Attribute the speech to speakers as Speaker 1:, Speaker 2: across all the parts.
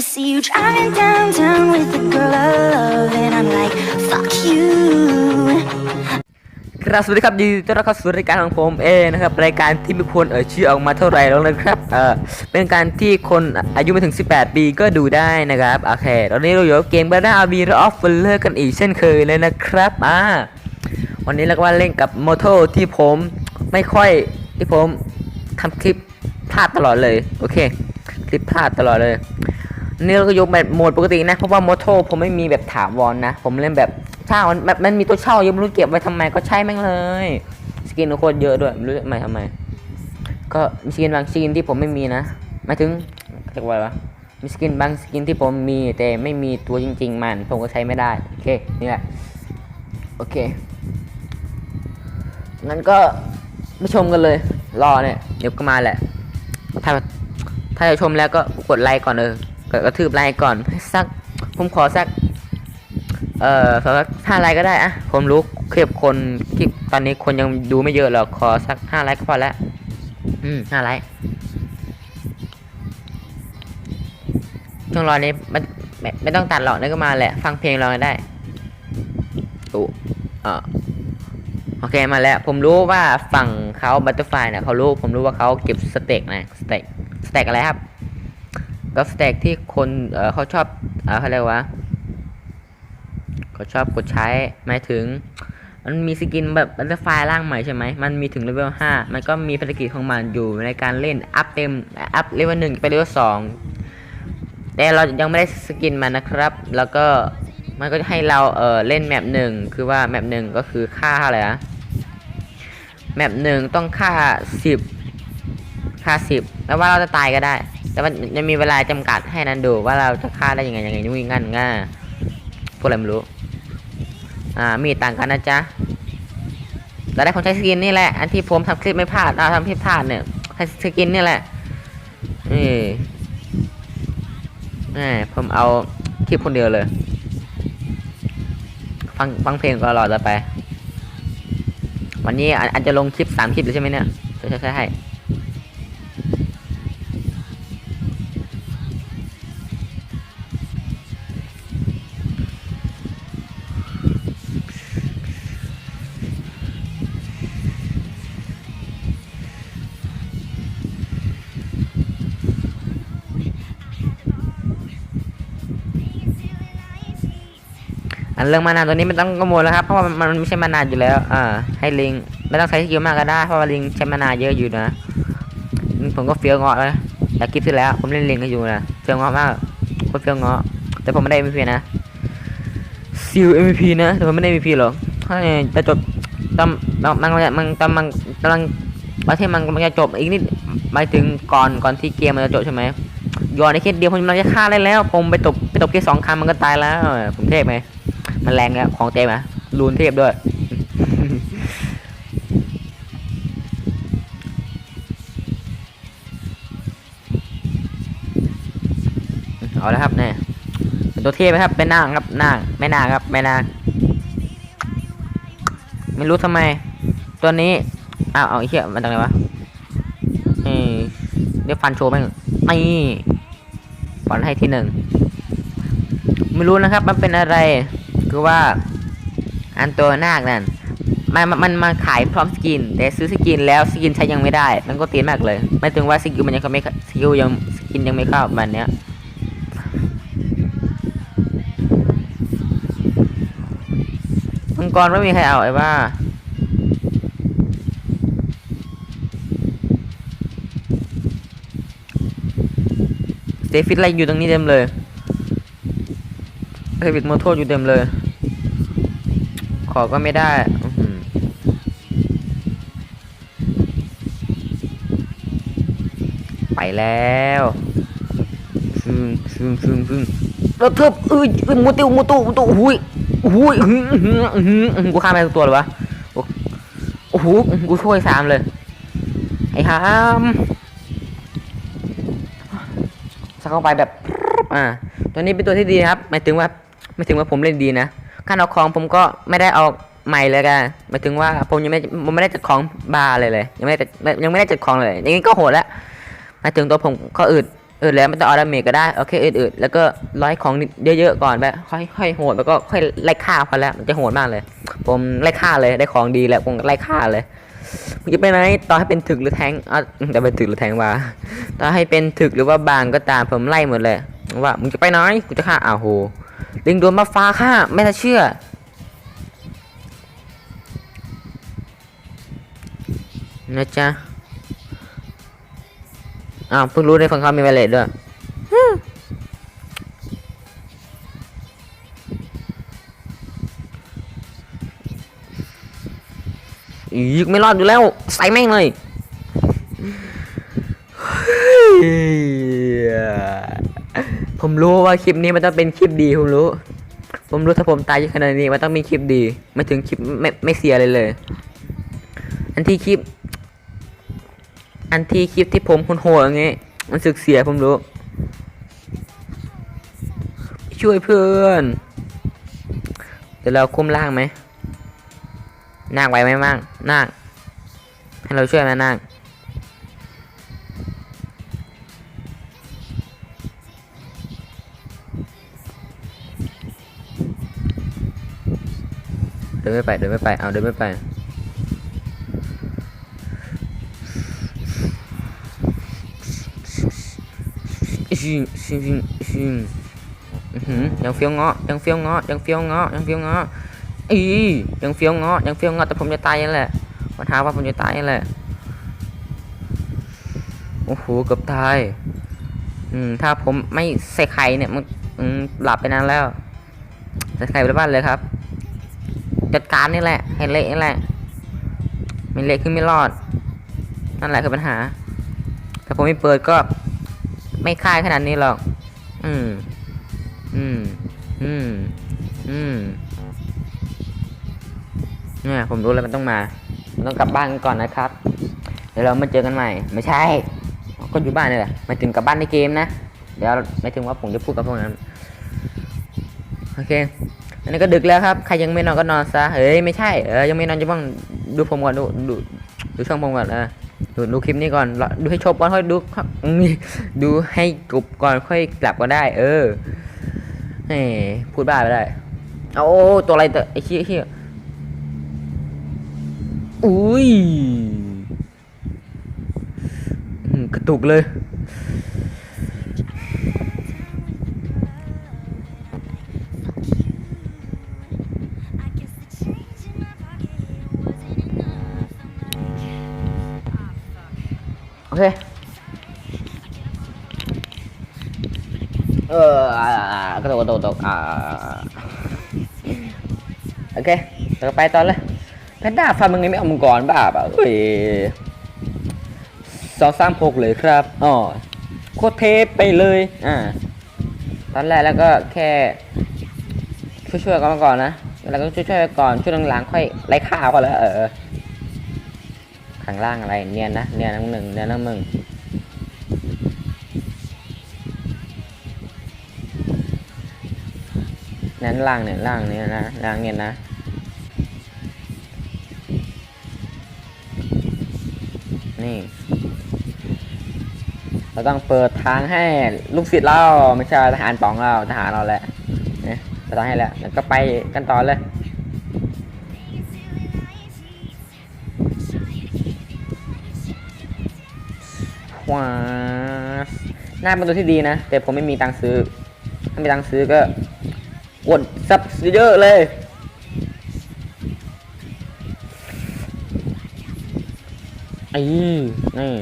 Speaker 1: I see you driving downtown with a girl I love, and I'm like, fuck you.
Speaker 2: ครับสวัสดีครับยินดีต้อนรับเข้าสู่รายการของผมเองนะครับรายการที่มีคนชื่อออกมาเท่าไหร่แล้วนะครับเป็นการที่คนอายุไม่ถึง18ปีก็ดูได้นะครับโอเคตอนนี้เราอยู่กับเกม Battle Arena of Valor กันอีกเช่นเคยเลยนะครับวันนี้เราก็มาเล่นกับโมโตที่ผมไม่ค่อยที่ผมทำคลิปพลาดตลอดเลยโอเคคลิปพลาดตลอดเลยนี่เราก็ยกแบบโหมดปกตินะเพราะว่าโมโตผมไม่มีแบบถาวรนะผมเล่นแบบเช่ามันมีตัวเช่ายังไม่รู้เก็บไว้ทำไมก็ใช้แม่งเลยสกินโคตรเยอะด้วยไม่รู้ทำไมก็มีสกินบางสกินที่ผมไม่มีนะหมายถึงเรียกว่าอะไรวะมีสกินบางสกินที่ผมมีแต่ไม่มีตัวจริงๆมันผมก็ใช้ไม่ได้โอเคนี่แหละโอเคงั้นก็ไปชมกันเลยรอเนี่ยเดี๋ยวก็มาแหละถ้าจะชมแล้วก็กดไลค์ก่อนกระทืบไลค์ก่อนสักผมขอสักสัก5 ไลค์ก็ได้อะผมรู้คลิปคนที่ตอนนี้คนยังดูไม่เยอะหรอกขอสัก5 ไลค์ก็พอแล้ว5 ไลค์ช่วงรอนี้ไม่ต้องตัดหรอกนี่ก็มาแหละฟังเพลงเราได้โอเคมาแล้วผมรู้ว่าฝั่งเขาบัตเตอร์ไฟเนี่ยผมรู้ว่าเขาเก็บสเต็กนะสเต็กอะไรครับก็สเต็กที่คนเขาชอบเขาเรียกว่าเขาชอบกดใช้หมายถึงมันมีสกินแบบบัตเตอร์ไฟร่างใหม่ใช่ไหมมันมีถึงเลเวล5มันก็มีภารกิจของมันอยู่ในการเล่นอัพเต็มอัพเลเวล1ไปเลเวล2แต่เรายังไม่ได้สกินมันนะครับแล้วก็มันก็จะให้เราเล่นแมป1คือว่าแมป1ก็คือค่าอะไรนะแมป1ต้องค่า10แล้วว่าเราจะตายก็ได้แต่มันจะมีเวลาจำกัดให้นั้นดูว่าเราจะฆ่าได้ยังไงนี่ง่ายพวกอะไรไม่รู้มีต่างกันนะจ๊ะแต่ได้ผมใช้สกินนี่แหละอันที่ผมทำคลิปไม่พลาดทำคลิปพลาดเนี่ยใช้สกินนี่แหละผมเอาคลิปคนเดียวเลยฟังเพลงก็รอจะไปวันนี้อาจจะลงคลิป3 คลิปเลยใช่ไหมเนี่ยใช่เรื่องมานานตัวนี้ไม่ต้องกังวลแล้วครับเพราะว่ามันไม่ใช่มานานอยู่แล้วให้ลิงไม่ต้องใช้สกิลมากก็ได้เพราะว่าลิงใช้มานานเยอะอยู่นะผมก็เฟี้ยวเงาะเลยแต่คลิปที่แล้วผมเล่นลิงก็อยู่นะเฟี้ยวเงาะมากโคตรเฟี้ยวเงาะแต่ผมไม่ได้ MVP นะซิล MVP นะแต่ผมไม่ได้ MVP หรอกจะจบมันกำลังประเทศมันกำลังจะจบอีกนิดหมายถึงก่อนที่เกมมันจะจบใช่ไหมย้อนในแค่เดียวผมกำลังจะฆ่าได้แล้วผมไปตบแค่2 ครั้งมันก็ตายแล้วผมเทพไหมมันแรงแล้วของเต็มนะรูนเทพด้วยเอาแล้วครับเนี่ยเป็นตัวเทพไหมครับเป็นนางครับนางไม่นางครับไม่นางไม่รู้ทำไมตัวนี้เอาไอ้เหี้ยมันตรงไหนวะเดี๋ยวฟันโชว์แม่งนี่ฟันให้ที่ 1ไม่รู้นะครับมันเป็นอะไรคือว่าอันตัวนาคนั่นมันมาขายพร้อมสกินแต่ซื้อสกินแล้วสกินใช้ยังไม่ได้มันก็ตีนมากเลยไม่ถึงว่าสกิลมันยังไม่สกิลยังสกินยังไม่เข้ามันเนี้ยมังกรไม่มีใครเอาไอ้ว่าสเตฟิตไลอยู่ตรงนี้เต็มเลยสเตฟิตโมโทอยู่เต็มเลยขอก็ไม่ได้ไปแล้วซึ่งแล้วทึบมูตูหุยกูฆ่าไปตัวเลยวะโอ้โหกูช่วย3เลยไอ้ฮามสักเข้าไปแบบตัวนี้เป็นตัวที่ดีครับหมายถึงว่าผมเล่นดีนะการเอาของผมก็ไม่ได้เอาใหม่เลยกันหมายถึงว่าผมไม่ได้จัดของบาร์เลยยังไม่ได้จัดของเลยอย่างนี้ก็โหดแล้วหมายถึงตัวผมก็อึด แล้วไม่ต้องเอาดาเมจก็ได้โอเคอืดๆแล้วก็ร้อยของเยอะๆก่อนไปค่อยโหดแล้วก็ค่อยไล่ฆ่าพอแล้วมันจะโหดมากเลยผมไล่ฆ่าเลยได้ของดีแล้วผมไล่ฆ่าเลยมึงจะไปไหนต่อให้เป็นถึกหรือแทงจะเป็นถึกหรือแทงวะต่อให้เป็นถึกหรือว่าบางก็ตามผมไล่หมดเลยว่ามึงจะไปไหนกูจะฆ่าอ้าวโหลิงโดนมาฟ้าฆ่าไม่น่าเชื่อนะจ๊ะอ้าวเพิ่งรู้ในฝั่งเขามีไวเลสด้วยอีกไม่รอดอยู่แล้วใส่แม่งเลยผมรู้ว่าคลิปนี้มันต้องเป็นคลิปดีผมรู้ถ้าผมตายขนาดนี้มันต้องมีคลิปดีไม่ถึงคลิปไม่เสียเลยอันที่คลิปที่ผมโหดอย่างงี้มันสึกเสียผมรู้ช่วยเพื่อนเดี๋ยวเราคุ้มล่างไหมนาคไหวไหมมั่งนาคให้เราช่วยไหมนาคเดินไม่ไปเอาเดินไม่ไปยังเฟี้ยวเงาะอียังเฟี้ยวเงาะแต่ผมจะตายนั่นแหละปัญหาว่าผมจะตายนั่นแหละโอ้โหเกือบตายถ้าผมไม่ใส่ไข่เนี่ยมันหลับไปนานแล้วใส่ไข่ไปบ้านเลยครับจัดการนี่แหละให้เละนี่แหละไม่เละขึ้นไม่รอดนั่นแหละคือปัญหาถ้าผมไม่เปิดก็ไม่ค่ายขนาดนี้หรอกเนี่ยผมรู้แล้วมันต้องมากลับบ้านกันก่อนนะครับเดี๋ยวเรามาเจอกันใหม่ไม่ใช่ก็อยู่บ้านนี่แหละไม่ถึงกลับบ้านในเกมนะเดี๋ยวไม่ถึงว่าผมจะพูดกับพวกนั้นโอเคอันนี้ก็ดึกแล้วครับใครยังไม่นอนก็นอนซะเฮ้ยไม่ใช่ยังไม่นอนจะต้องดูผมก่อนดูช่องผมก่อนดูคลิปนี้ก่อนดูให้จบก่อนค่อยดูดูให้จบก่อนค่อยกลับก็ได้พูดบ้าไปได้เอาตัวอะไรไอ้เหี้ยอุ้ยกระตุกเลยโอเคกระตุกโอเคเราไปตอนเลยแพนด้าฟันมึงไม่เอามังกรบ้าเปล่า236เลยครับโคตรเทปไปเลยตอนแรกแล้วก็แค่ช่วยกันมาก่อนนะแล้วก็ช่วยก่อนช่วงหลังๆค่อยไล่ข่าวกันแล้วข้างล่างอะไรเนียนนะเนียนนั่งมึงนั้นล่างเนี่ยนะล่างเนี่ยนะนี่เราต้องเปิดทางให้ลูกศิษย์เราไม่ใช่ทหารป๋องเราทหารเราแหละเนี่ยเปิดทางให้แล้วก็ไปกันต่อเลยว้าน่าเป็นตัวที่ดีนะแต่ผมไม่มีตังค์ซื้อถ้ามีตังค์ซื้อก็กดซับเยอะเลยนี่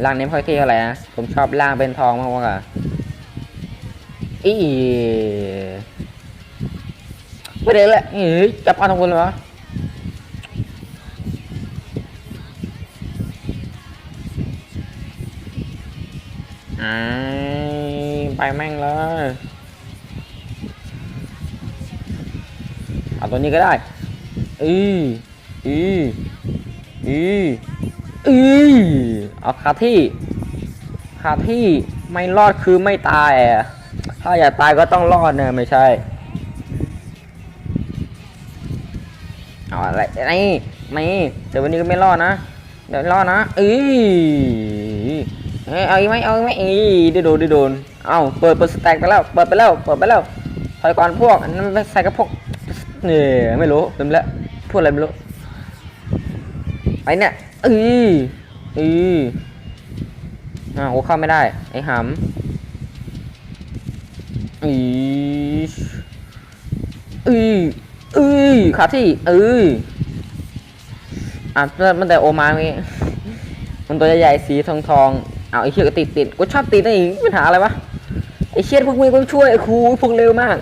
Speaker 2: ล่างนี้ไม่ค่อยเท่อะไรนะผมชอบล่างเป็นทองมากกว่าไม่ได้แหละจับเอาทางบนเลยวะไปแม่งเลยเอาตัวนี้ก็ได้เอาคาที่ไม่รอดคือไม่ตายถ้าอยากตายก็ต้องรอดนะไม่ใช่เอาอะไรนี่แต่วันนี้ก็ไม่รอดนะเดี๋ยวรอดนะ เอาอีกไหมเอาอีกไหมได้โดนเอาเปิดสแต็กไปแล้วเปิดไปแล้วถอยก่อนพวกอันนั้นไม่ใส่กับพวกนี่ไม่รู้เต็มแล้วพูดอะไรไม่รู้ไปเนี่ยโหเข้าไม่ได้ไอ้หำขาที่มันแต่โอมางี้มันตัวใหญ่ๆสีทองเอาไอ้เชี่ยก็ติดกูชอบติดนะอีกปัญหาอะไรวะไอ้เชี่ยพวกมึงก็ช่วยครูพวกเร็วมาก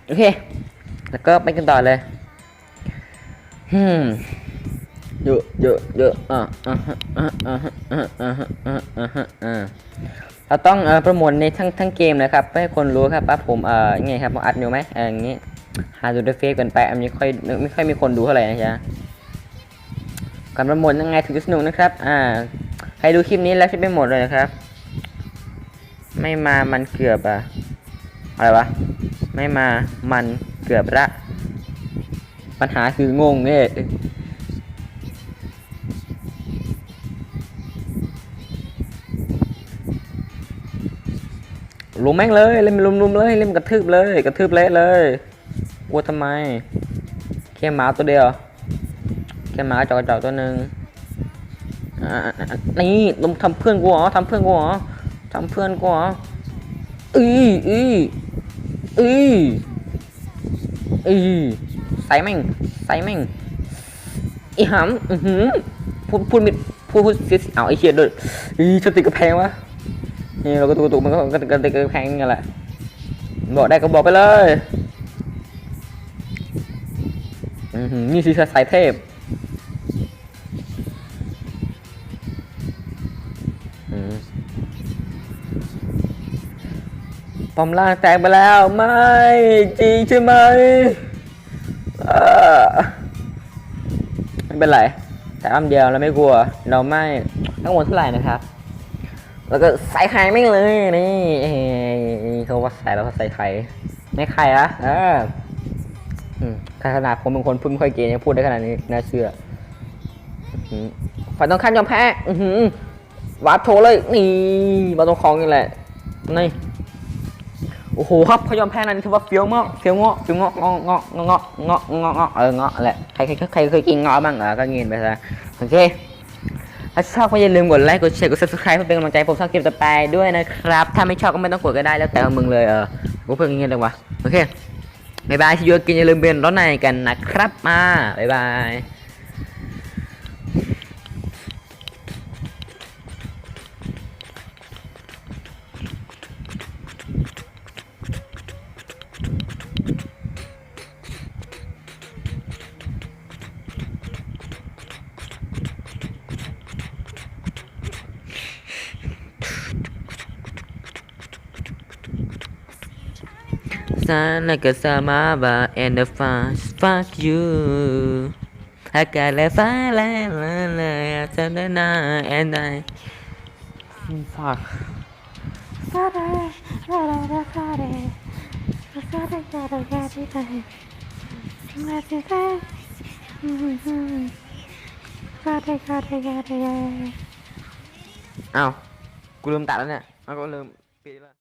Speaker 2: โอเคแล้วก็ไปกันต่อเลยเยอะเราต้องโปรโมทในทั้งเกมนะครับให้คนรู้ครับว่าผมไงครับผมอัดอยู่ไหมอย่างงี้หาดูในเฟซกันไปอันนี้ไม่ค่อยมีคนดูเท่าไหร่นะจ๊ะการโปรโมทยังไงถึงจะสนุกนะครับใครดูคลิปนี้แล้วใช้ไปหมดเลยนะครับไม่มามันเกือบอะไรวะไม่มามันเกือบละปัญหาคืองงเนี่ยลุมแม่งเลยเล่นลุมเลยเล่นกระทืบเละเลยกลัวทำไมแค่หมาตัวเดียวแค่หมาจอกตัวหนึ่งนี่ลุมทำเพื่อนกูเหรอทำเพื่อนกูเหรอใส่แม่งไอ้หำพูดเอาไอ้เชียด้วยชนติดกระแพงวะนี่เราก็ตุกมันก็กระติกกระแพงกันแหละบอกได้ก็บอกไปเลยนี่สิสายเทพปอมล่างแตกไปแล้วไม่จริงใช่ไหมไม่เป็นไรแต่อ้ำเดียวเราไม่กลัวเราไม่ทั้งหมดเท่าไหร่นะครับแล้วก็ใส่ไข่ไม่เลยนี่เขาว่าใส่แล้วก็ใส่ไข่ไม่ไข่อะขนาดผมเป็นคนพูดไม่ค่อยเก่งยังพูดได้ขนาดนี้น่าเชื่อฝ่ายต้องขั้นยอมแพ้วาร์ปโชว์เลยนี่มาตรงคลองนี่แหละนี่โอ้โหครับพยอมแพ้นั้นถือว่าเฟี้ยวเงาะเงาะแหละใครเคยกินเงาะบ้างก็เงียบไปซะโอเคถ้าชอบก็อย่าลืมกดไลค์กดแชร์กด subscribe เพื่อเป็นกำลังใจผมสร้างคลิปต่อไปด้วยนะครับถ้าไม่ชอบก็ไม่ต้องกดก็ได้แล้วแต่มึงเลยกูเพิ่งเงียบเลยวะโอเคบ๊ายบายที่ยูกินอย่าลืมเบนร้อนในกันนะครับมาบ๊ายบาย like a samaba and the fast fuck you I got a fire and I fuckอ้าวกูลืมตัดแล้วเนี่ยกูลืมปิดแล้ว